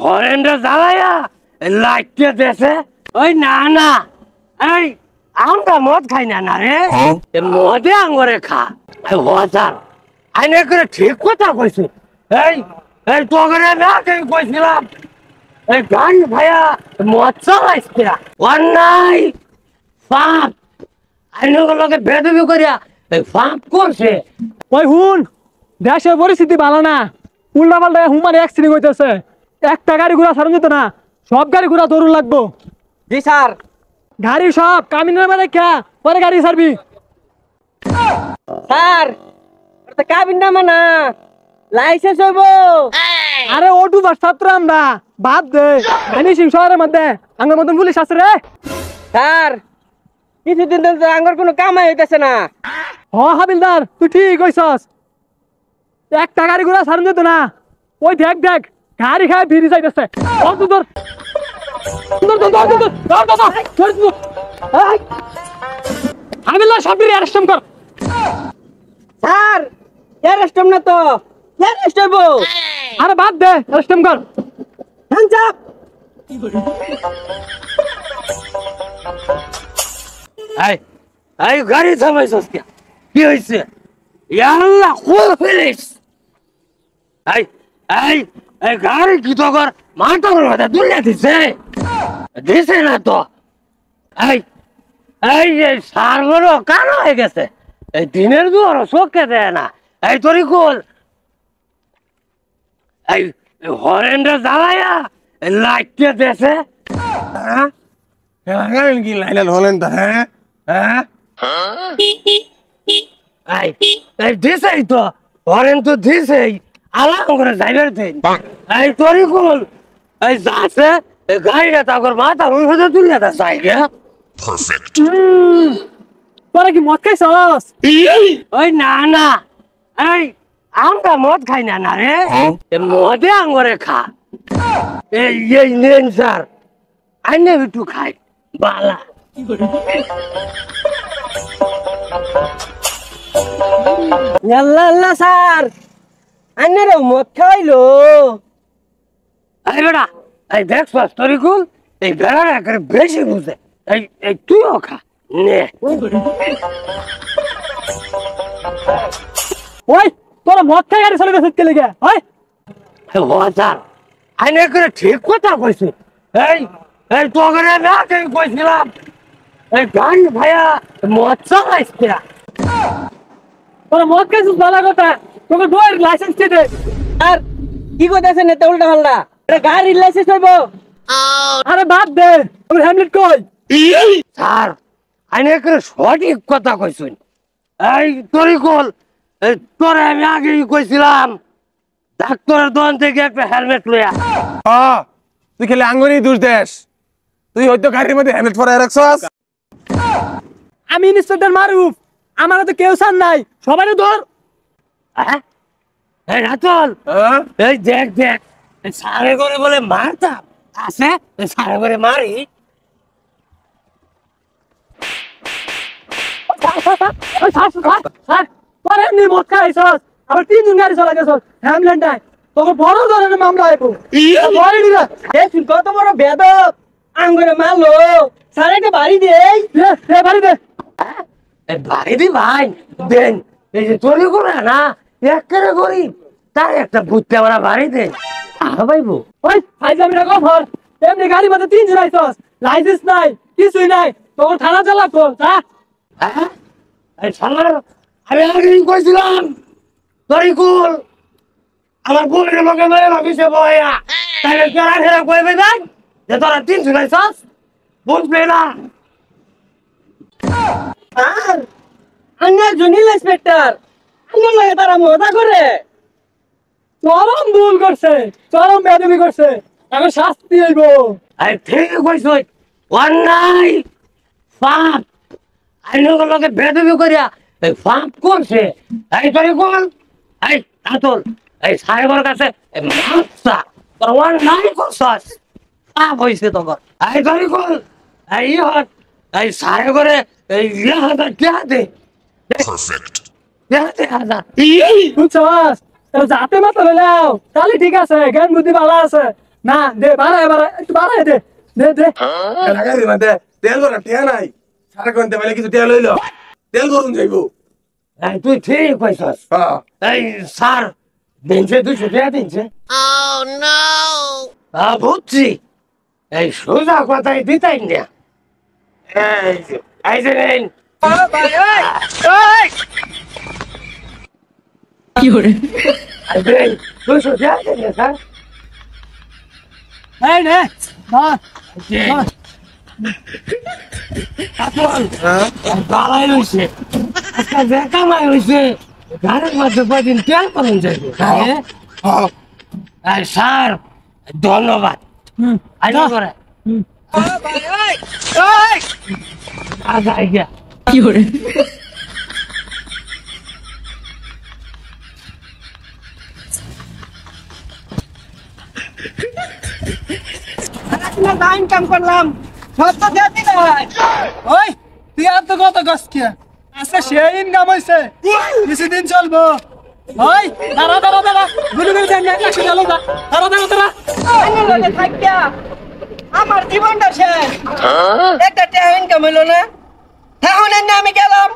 হরেন্দ্র জ্বালাইয়া লাইটে দেশে ওই না না এই আমরা মদ খাই না না রে মদে আঙ্গরে খা হজার আইনে করে ঠিক কথা কইছি এই এই তোগরে না কেই কইছিলাম এই গান ভাইয়া মদ চালাইছে অন্যায় পাপ আইনে লোকে বেদবি করিয়া এই পাপ করছে ওই হুন দেশের পরিস্থিতি ভালো না উল্টা পাল্টা হুমার অ্যাক্সিডেন্ট হইতেছে একটা গাড়ি ঘোড়া সারণ যেত না সব গাড়ি ঘোড়া দৌড় লাগবো জি স্যার গাড়ি সব কামিনের মানে খা পরে গাড়ি সারবি স্যার ওটা কাবিন না মানা লাইসেন্স হইব আরে ওটু বাস ছাত্র আমরা বাদ দে আমি সিং শহরের মধ্যে আঙ্গের মতন পুলিশ আছে রে স্যার কিছুদিন ধরে আঙ্গর কোনো কামাই হইতেছে না হ হাবিলদার তুই ঠিক কইছস একটা গাড়ি ঘোড়া সারণ যেত না ওই দেখ দেখ গাড়ি খায় ফিরি যাইতেছে হাবিলদার সব অ্যারেস্ট কর স্যার অ্যারেস্ট না তো অ্যারেস্ট হইব আরে বাদ দে অ্যারেস্ট কর হ্যান্ডস আপ এই এই গাড়ি থামাইছস কি হইছে ইয়াল্লাহ কোল ফেলিস এই এই এই গাড়ি কি তো কর মাথার মধ্যে দুলিয়া দিছে না তো এই এই যে সারবড় কান হয়ে গেছে এই দিনের দুয়ার চোখে দেয় না এই তোরই কোল এই হরেন্দ্র জ্বালাইয়া লাইটে দেশে হ্যাঁ কি লাইলাল হলেন তো হ্যাঁ হ্যাঁ এই দিছেই তো হরেন তো দিছেই আলাম করে যাইবার দিন এই তোরই কোল এই যাচ্ছে এই গাড়িটা তাকর মাথা ওই হতে তুলিয়া তা চাই গে Perfect. তোরা কি মদ খাইছস ওই না না এই আমরা মদ খাই না না রে মদে আঙ্গরে খা এই নেন স্যার আইনে একটু খাই বালা আল্লাহ আল্লাহ স্যার আন্নারে মদ খাইলো এই বেটা এই দেখ তোরই কোল এই বেড়ার একেবারে বেশি বুঝে এই তুইও খা নে ওই তোরা মদ খাই গাড়ি চালাতে শিখতে লেগে ওই হজার আইনে করে ঠিক কথা কইছি এই এই তোগরে না কেই কইছিলাম এই গান ভাইয়া মদ চালাইছে তোরা মদ খাইছিস ভালো কথা তোকে ড্রাইভার লাইসেন্স দে আর কি কইতাছেন এত উল্টা পাল্টা এটা গাড়ির লাইসেন্স হইব আরে বাদ দে তোর হ্যামলেট কই স্যার আইনে করে সঠিক কথা কইছুন এই তোরই কোল এই তোরে আমি আগেই কইছিলাম ডাক্তারের দোকান থেকে একটা হেলমেট লইয়া তুই খেলে আঙ্গুরি দোষ দেশ তুই হয়তো গাড়ির মধ্যে হেলমেট পরে রাখছস আমি ইন্সপেক্টর মারুফ আমার তো কেউ সান নাই সবাই ধর হ্যাঁ এই রাতল এই দেখ দেখ সারে করে বলে মারতাম আছে সারে করে মারি তোর এমনি মদ খাইছস আবার 3 দিন গাড়ি চালাইছস হ্যামলেট নাই তোকে বড় ধরনের মামলা আইব তুই কত বড় বেদব আঙ্গুরে মারলো স্যার একটা বাড়ি দেই বাড়ি দে এই ভাই দি ভাই দেন এই যে তোরই করে না একেবারে গরিব তার একটা বুঝতে আমরা বাড়ি দে ভাইবো ওই ফাইজামিটা কফর এমনি গাড়ি মধ্যে 3 দিন আইছস লাইসেন্স নাই কিছুই নাই তোর থানা চালা তো যা হ্যাঁ এই শালার আমি আগেই কইছিলাম তোরই কুল আমার বোনের লগে লয়ে অফিসে বয়া তাহলে তোরা হেরা কইবে না যে তোরা 3 দিন আইছস বুঝবে না আর আন্না জুনিয়র ইন্সপেক্টর আন্না লাগে তারা মজা করে চরম ভুল করছে চরম বেদবি করছে এখন শাস্তি হইব এই ঠিক কইছ অন্যায় পাপ আইনের লগে বেদবি করিয়া এই পাপ করছে এই তোরই কুল এই আতল এই সাহেবের কাছে মাপসা তোর অন্যায় করছস পাপ হইছে তোর এই তোরই কুল এই হট এই সাহেবের এই 1000 টাকা দে Perfect. 1000 বুঝছস যাতে মাথা লাও তাহলে ঠিক আছে জ্ঞান বুদ্ধি ভালো আছে না দে বাড়ায় বাড়ায় একটু বাড়ায় দে দে দে গাড়ির মধ্যে তেল ভরা টিয়া নাই সারা কোনতে বলে কিছু তেল হইলো তেল করুন যাইবো এই তুই ঠিক কইছস হ্যাঁ এই স্যার দিনছে 200 টাকা দিনছে বুঝছি এই সোজা কথাই দিতাই না এই যে নেন এই দেন 200 টাকা দিন স্যার এই নে ধর বাড়াই হয়েছে আজকাল যে কামাই হয়েছে ঘরের মধ্যে কয়দিন তেল পালন যাইবে হ্যাঁ স্যার ধন্যবাদ আইনা করে আজ আইগা ইনকাম করলাম সব তো দেখি না ওই তুই আর তো কত গাছ কে আচ্ছা সে ইনকাম হয়েছে কিছুদিন চলবো ওই দাঁড়া দাঁড়া দাঁড়া গুলি গুলি দেন না একশো গেল দাঁড়া দাঁড়া দাঁড়া লগে থাকিয়া আমার জীবনটা শেষ একটা টাকা ইনকাম হইলো না এখন আমি গেলাম